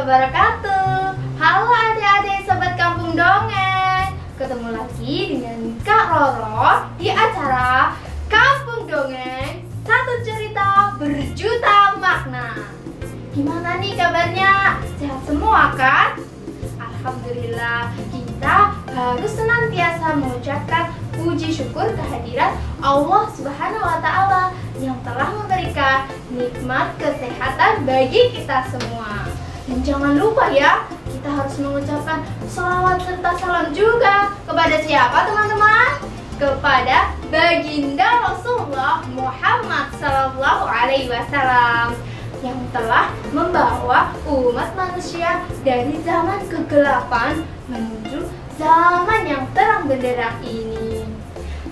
wabarakatuh. Halo adik-adik sobat kampung dongeng. Ketemu lagi dengan Kak Roro di acara Kampung Dongeng, satu cerita berjuta makna. Gimana nih kabarnya? Sehat semua kan? Alhamdulillah, kita harus senantiasa mengucapkan puji syukur kehadiran Allah Subhanahu wa Ta'ala yang telah memberikan nikmat kesehatan bagi kita semua. Dan jangan lupa ya, kita harus mengucapkan sholawat serta salam juga kepada siapa teman-teman? Kepada baginda Rasulullah Muhammad Sallallahu Alaihi Wasallam yang telah membawa umat manusia dari zaman kegelapan menuju zaman yang terang benderang ini.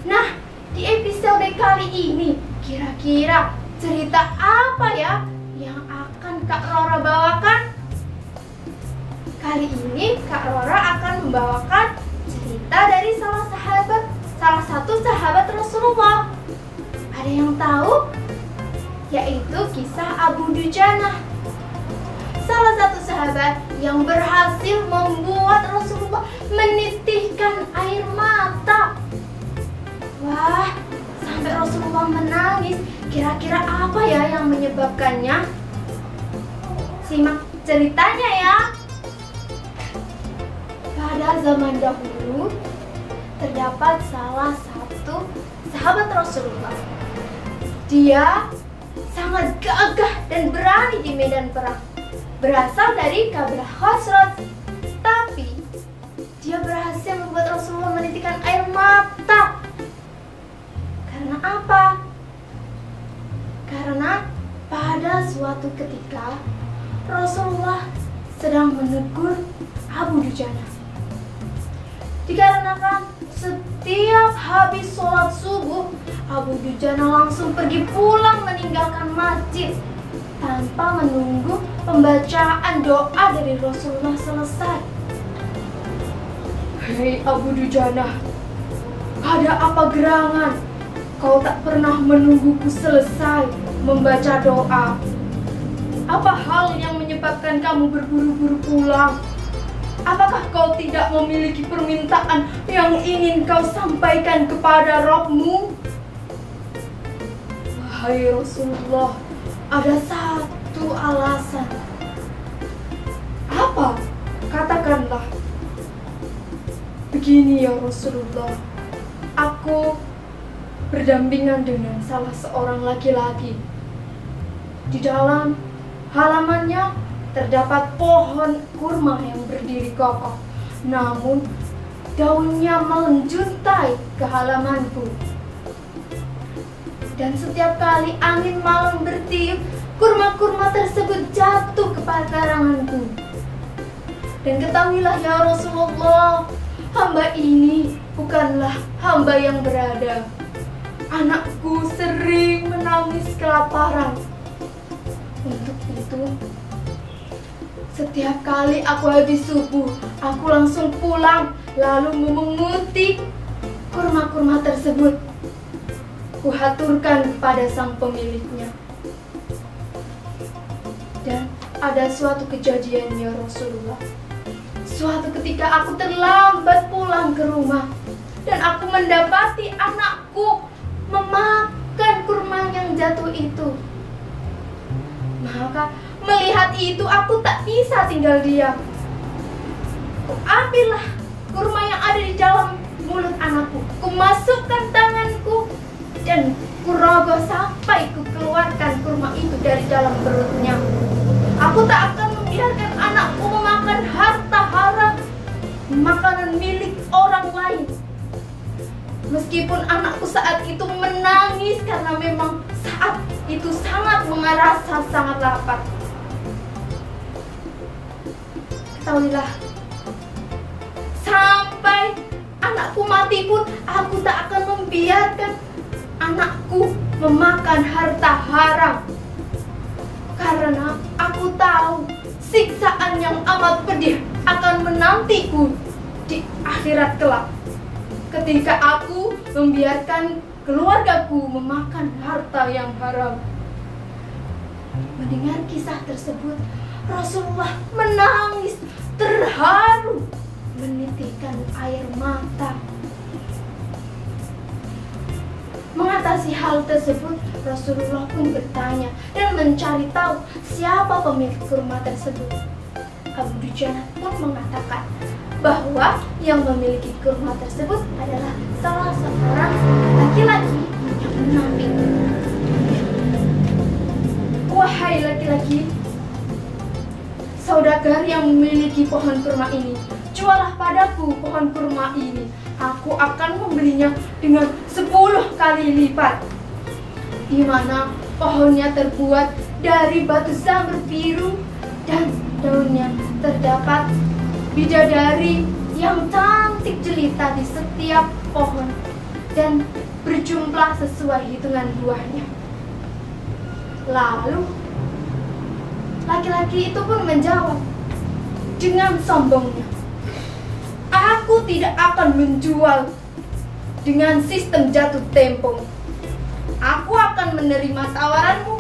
Nah, di episode kali ini kira-kira cerita apa ya yang akan Kak Rora bawakan? Kali ini Kak Rora akan membawakan cerita dari salah satu sahabat Rasulullah. Ada yang tahu? Yaitu kisah Abu Dujanah, salah satu sahabat yang berhasil membuat Rasulullah menitikkan air mata. Wah, sampai Rasulullah menangis. Kira-kira apa ya yang menyebabkannya? Simak ceritanya ya. Pada zaman dahulu, terdapat salah satu sahabat Rasulullah. Dia sangat gagah dan berani di medan perang. Berasal dari kabilah Khazraj. Tapi dia berhasil membuat Rasulullah menitikkan air mata. Karena apa? Karena pada suatu ketika Rasulullah sedang menegur Abu Dujanah. Dikarenakan setiap habis sholat subuh, Abu Dujanah langsung pergi pulang meninggalkan masjid tanpa menunggu pembacaan doa dari Rasulullah selesai. Hei Abu Dujanah, ada apa gerangan? Kau tak pernah menungguku selesai membaca doa. Apa hal yang menyebabkan kamu berburu-buru pulang? Apakah kau tidak memiliki permintaan yang ingin kau sampaikan kepada Rabb-Mu? Wahai Rasulullah, ada satu alasan. Apa? Katakanlah. Begini ya Rasulullah, aku berdampingan dengan salah seorang laki-laki. Di dalam halamannya terdapat pohon kurma yang berdiri kokoh, namun daunnya menjuntai ke halamanku. Dan setiap kali angin malam bertiup, kurma-kurma tersebut jatuh ke pekaranganku. Dan ketahuilah ya Rasulullah, hamba ini bukanlah hamba yang beradab. Anakku sering menangis kelaparan. Untuk itu, setiap kali aku habis subuh, aku langsung pulang lalu memunguti kurma-kurma tersebut. Kuhaturkan kepada sang pemiliknya. Dan ada suatu kejadian ya Rasulullah. Suatu ketika aku terlambat pulang ke rumah dan aku mendapati anakku memakan kurma yang jatuh itu. Maka melihat itu aku tak bisa tinggal diam. Ambillah kurma yang ada di dalam mulut anakku. Kumasukkan tanganku dan kurogoh sampai kukeluarkan kurma itu dari dalam perutnya. Aku tak akan membiarkan anakku memakan harta haram, makanan milik orang lain. Meskipun anakku saat itu menangis karena memang saat itu sangat merasa sangat lapar. Ketahuilah, sampai anakku mati pun aku tak akan membiarkan anakku memakan harta haram. Karena aku tahu siksaan yang amat pedih akan menantiku di akhirat kelak ketika aku membiarkan keluargaku memakan harta yang haram. Mendengar kisah tersebut, Rasulullah menangis terharu, menitikkan air mata. Mengatasi hal tersebut, Rasulullah pun bertanya dan mencari tahu siapa pemilik kurma tersebut. Abu Dujanah pun mengatakan bahwa yang memiliki kurma tersebut adalah salah seorang laki-laki yang munafik. Wahai laki-laki, saudagar yang memiliki pohon kurma ini, jualah padaku pohon kurma ini. Aku akan membelinya dengan 10 kali lipat. Di mana pohonnya terbuat dari batu zamrud biru dan daunnya terdapat bidadari yang cantik jelita di setiap pohon dan berjumlah sesuai hitungan buahnya. Lalu laki-laki itu pun menjawab dengan sombongnya, aku tidak akan menjual dengan sistem jatuh tempo. Aku akan menerima tawaranmu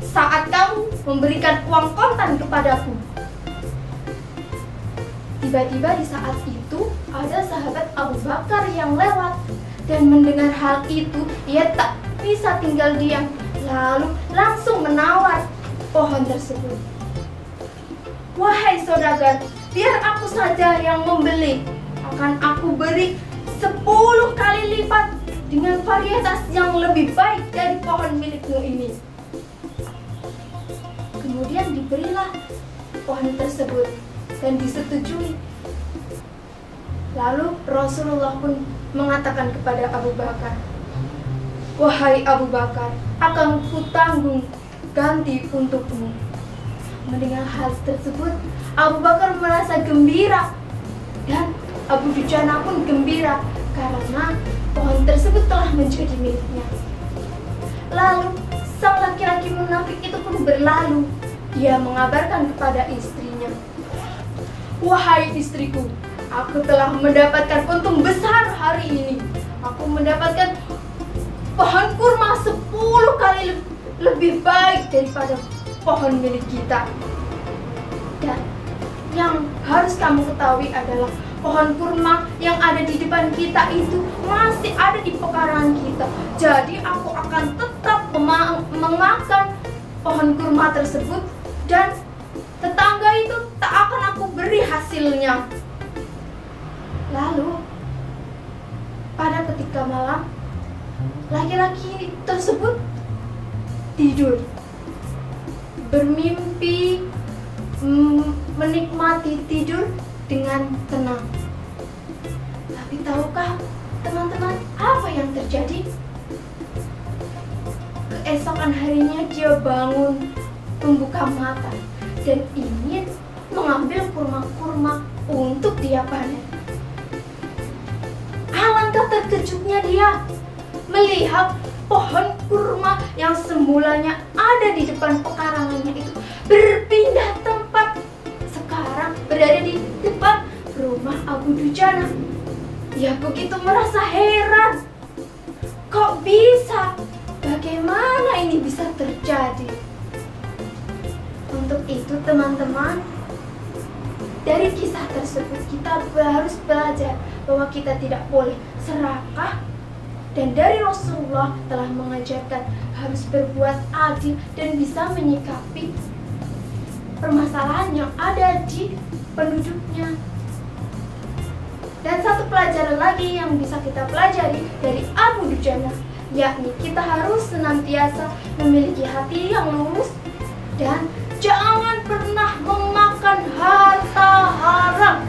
saat kamu memberikan uang kontan kepadaku. Tiba-tiba di saat itu ada sahabat Abu Bakar yang lewat dan mendengar hal itu, ia tak bisa tinggal diam, lalu langsung menawar pohon tersebut. Wahai saudagar, biar aku saja yang membeli. Akan aku beri 10 kali lipat dengan varietas yang lebih baik dari pohon milikmu ini. Kemudian diberilah pohon tersebut dan disetujui. Lalu Rasulullah pun mengatakan kepada Abu Bakar, wahai Abu Bakar, akan kutanggung ganti untukmu. Mendengar hal tersebut, Abu Bakar merasa gembira dan Abu Dujanah pun gembira karena pohon tersebut telah menjadi miliknya. Lalu sang laki-laki munafik itu pun berlalu. Dia mengabarkan kepada istrinya, wahai istriku, aku telah mendapatkan untung besar hari ini. Aku mendapatkan pohon kurma 10 kali lebih baik daripada pohon milik kita. Dan yang harus kamu ketahui adalah pohon kurma yang ada di depan kita itu masih ada di pekarangan kita. Jadi aku akan tetap memakan pohon kurma tersebut dan tetangga itu tak akan aku beri hasilnya. Lalu pada ketika malam, laki-laki tersebut tidur, bermimpi, menikmati tidur dengan tenang. Tapi tahukah teman-teman apa yang terjadi? Keesokan harinya dia bangun, membuka mata dan ingin mengambil kurma-kurma untuk dia panen. Alangkah terkejutnya dia melihat pohon kurma yang semulanya ada di depan pekarangannya itu berpindah tempat, sekarang berada di depan rumah Abu Dujanah. Dia begitu merasa heran, kok bisa? Bagaimana ini bisa terjadi? Untuk itu teman-teman, dari kisah tersebut kita harus belajar bahwa kita tidak boleh serakah. Dan dari Rasulullah telah mengajarkan harus berbuat adil dan bisa menyikapi permasalahan yang ada di penduduknya. Dan satu pelajaran lagi yang bisa kita pelajari dari Abu Dujanah, yakni kita harus senantiasa memiliki hati yang lurus dan jangan pernah memakan harta haram.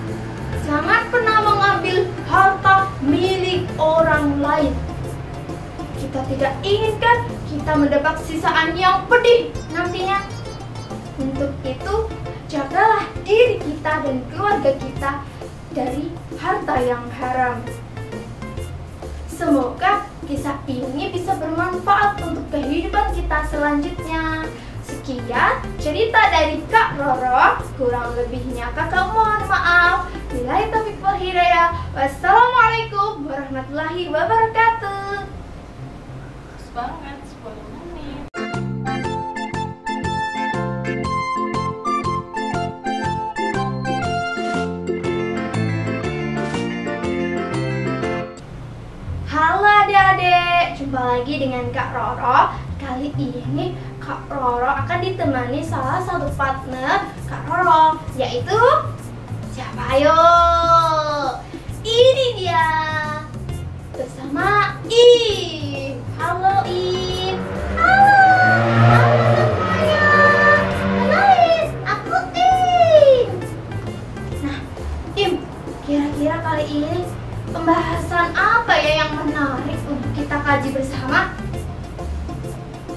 Jangan pernah mengambil harta milik orang lain. Kita tidak inginkan kita mendapat sisaan yang pedih nantinya. Untuk itu, jagalah diri kita dan keluarga kita dari harta yang haram. Semoga kisah ini bisa bermanfaat untuk kehidupan kita selanjutnya. Sekian cerita dari Kak Roro, kurang lebihnya kakak mohon maaf. Billahi taufiq wal hidayah. Wassalamualaikum warahmatullahi wabarakatuh. Banget 10 menit. Jumpa lagi dengan Kak Roro. Kali ini Kak Roro akan ditemani salah satu partner Kak Roro, yaitu siapa? Ayo, ini dia bersama Im. Halo Im. Halo semuanya. Kenalin, aku Im. Nah, Im, kira-kira kali ini pembahasan apa ya yang menarik untuk kita kaji bersama?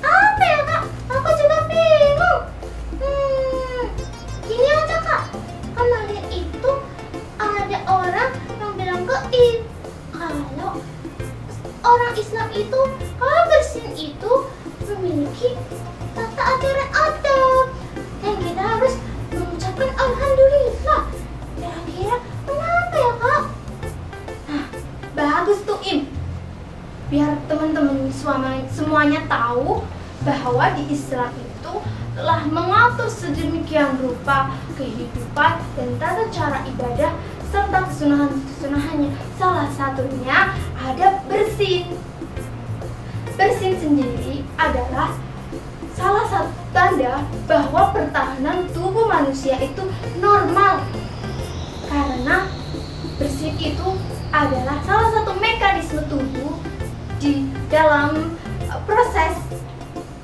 Apa ya Kak? Aku juga bingung. Gini aja Kak, kemarin itu ada orang yang bilang ke Im kalau orang Islam itu kalau bersin itu memiliki tata aturan adab dan kita harus mengucapkan alhamdulillah. Kira-kira kenapa ya Kak? Nah, bagus tuh Im. Biar teman-teman semuanya tahu bahwa di Islam itu telah mengatur sedemikian rupa kehidupan dan tata cara ibadah serta kesunahan-kesunahannya. Salah satunya ada bersin. Bersin sendiri adalah salah satu tanda bahwa pertahanan tubuh manusia itu normal. Karena bersin itu adalah salah satu mekanisme tubuh di dalam proses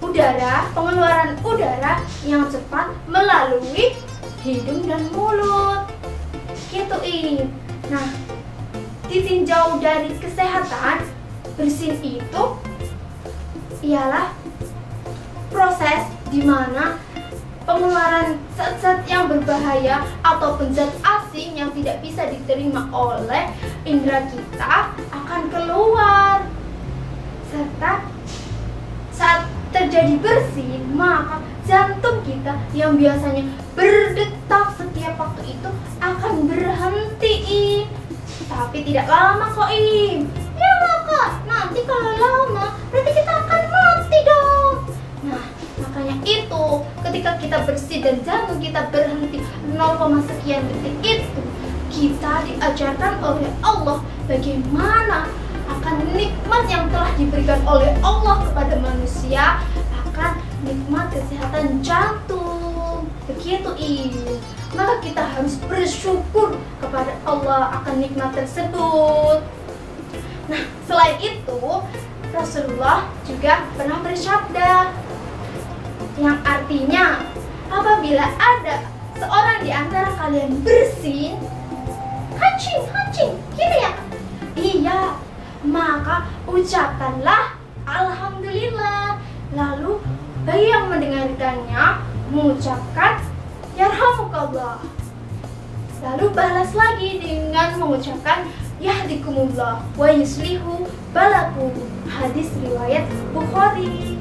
udara, pengeluaran udara yang cepat melalui hidung dan mulut. Gitu ini. Nah, ditinjau dari kesehatan, bersin itu ialah proses di mana pengeluaran zat-zat yang berbahaya ataupun zat asing yang tidak bisa diterima oleh indera kita akan keluar. Serta saat terjadi bersin, maka jantung kita yang biasanya berdetak setiap waktu itu akan berhenti. Tapi tidak lama kok Im. Ya Kak, nanti kalau lama berarti kita akan mati dong. Nah, makanya itu ketika kita bersin dan jantung kita berhenti 0, sekian detik itu, kita diajarkan oleh Allah bagaimana akan nikmat yang telah diberikan oleh Allah kepada manusia, akan nikmat kesehatan jantung. Begitu Im. Maka kita harus bersyukur kepada Allah akan nikmat tersebut. Nah, selain itu Rasulullah juga pernah bersabda yang artinya apabila ada seorang di antara kalian bersin, hancing, gini ya? Iya, maka ucapkanlah alhamdulillah. Lalu bagi yang mendengarkannya mengucapkan yarhamukallah. Lalu balas lagi dengan mengucapkan yahdikumullah wa yuslihu balakum. Hadis riwayat Bukhari.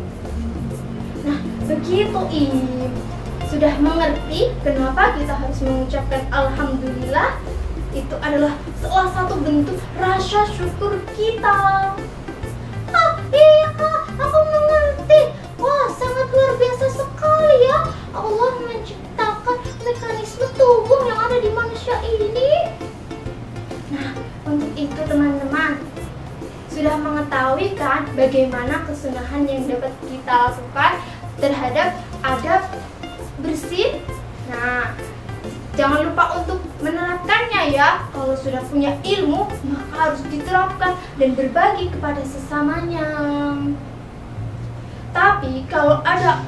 Nah, begitu Im. Sudah mengerti kenapa kita harus mengucapkan alhamdulillah? Itu adalah salah satu bentuk rasa syukur kita. Iya Kak, aku mengerti. Wah, sangat luar biasa sekali ya Allah menciptakan mekanisme tubuh yang ada di manusia ini. Nah, untuk itu teman-teman sudah mengetahui kan bagaimana kesunahan yang dapat kita lakukan terhadap adab bersin. Nah, jangan lupa untuk menerapkannya ya. Kalau sudah punya ilmu, maka harus diterapkan dan berbagi kepada sesamanya. Tapi kalau ada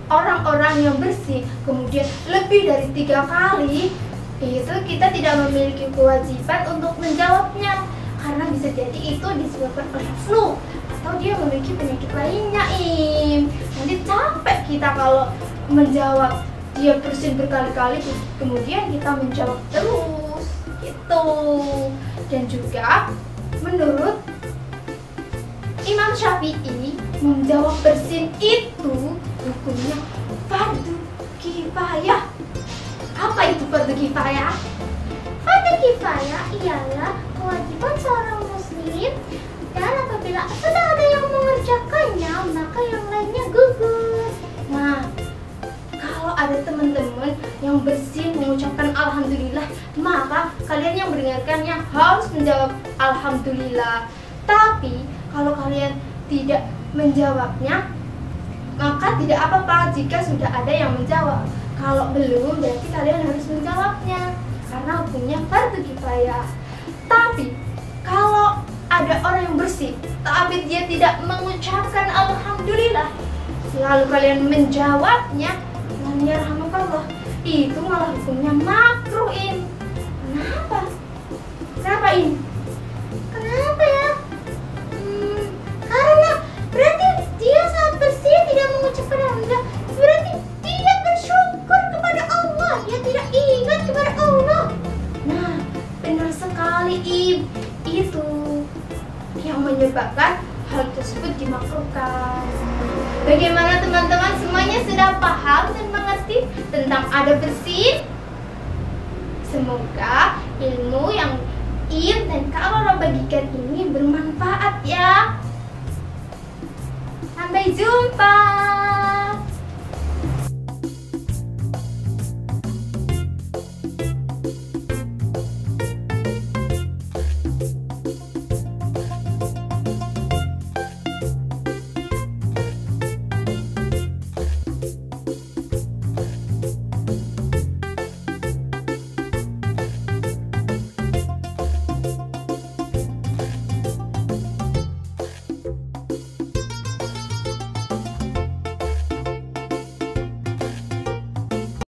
orang-orang yang bersih kemudian lebih dari 3 kali, itu kita tidak memiliki kewajiban untuk menjawabnya. Karena bisa jadi itu disebabkan oleh flu atau dia memiliki penyakit lainnya Im. Nanti capek kita kalau menjawab dia bersin berkali-kali kemudian kita menjawab terus gitu. Dan juga menurut Imam Syafi'i, menjawab bersin itu hukumnya fardu kifayah. Apa itu fardu kifayah? Fardu kifayah ialah kewajiban seorang muslim, dan apabila sudah ada yang mengerjakannya maka yang lainnya gugur. Nah, kalau ada teman-teman yang bersin mengucapkan alhamdulillah, maka kalian yang mendengarkannya harus menjawab alhamdulillah. Tapi kalau kalian tidak menjawabnya, maka tidak apa-apa jika sudah ada yang menjawab. Kalau belum, berarti kalian harus menjawabnya karena hukumnya fardu kifayah. Tapi kalau ada orang yang bersih tapi dia tidak mengucapkan alhamdulillah, lalu kalian menjawabnya, lam yarhamukallah, itu malah hukumnya makruhin. Kenapa? Kenapa ini? Kenapa ya? Karena berarti dia saat bersih tidak mengucapkan alhamdulillah, berarti tidak bersyukur kepada Allah, dia tidak ingat kepada Allah. Nah, benar sekali itu yang menyebabkan hal tersebut dimakruhkan. Bagaimana teman-teman, semuanya sudah paham dan mengerti tentang adab bersih? Semoga ilmu yang dan Kak Roro bagikan ini bermanfaat ya. Sampai jumpa.